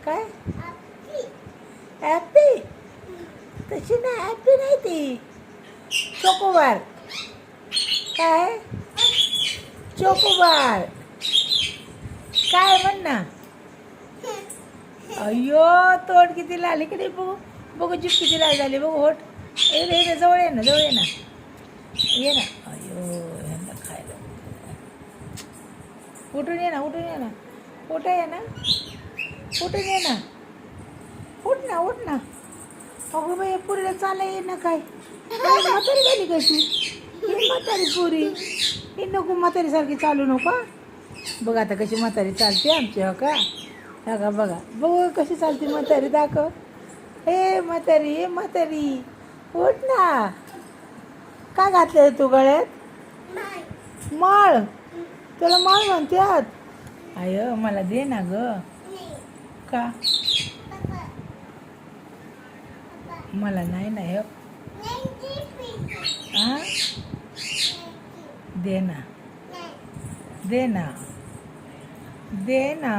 काय ॲपी? तशी नाही, ॲपी नाही ती, चोकोबार. काय चोकोबार? काय म्हण ना. अय्यो तोंड किती लाल, इकडे बघू बघू, जीभ किती लाल झाली बघू, होट. ए रे रे, जवळ ये ना, जवळ ये ना, ये ना. अय्यो ह्यांना खायला. उठून ये ना, उठून ये ना, उठ ये ना, उठून ये ना, उठ ना, उठ ना. अगं बाई पुरीला चाला ये ना, काय म्हातारी झाली का तू? ही म्हातारी पुरी, ही नको म्हातारीसारखी चालू नको. बघ आता कशी म्हातारी चालते आमची, हो का? हा का, बघा बघू कशी चालते म्हातारी, दाखव. हे म्हातारी, हे म्हातारी, उठ ना. काय घातलं तू गळ्यात? माळ. त्याला माळ म्हणतात. आय मला दे ना ग. का? मला नाही ना. हे हा, दे ना, दे ना, दे ना.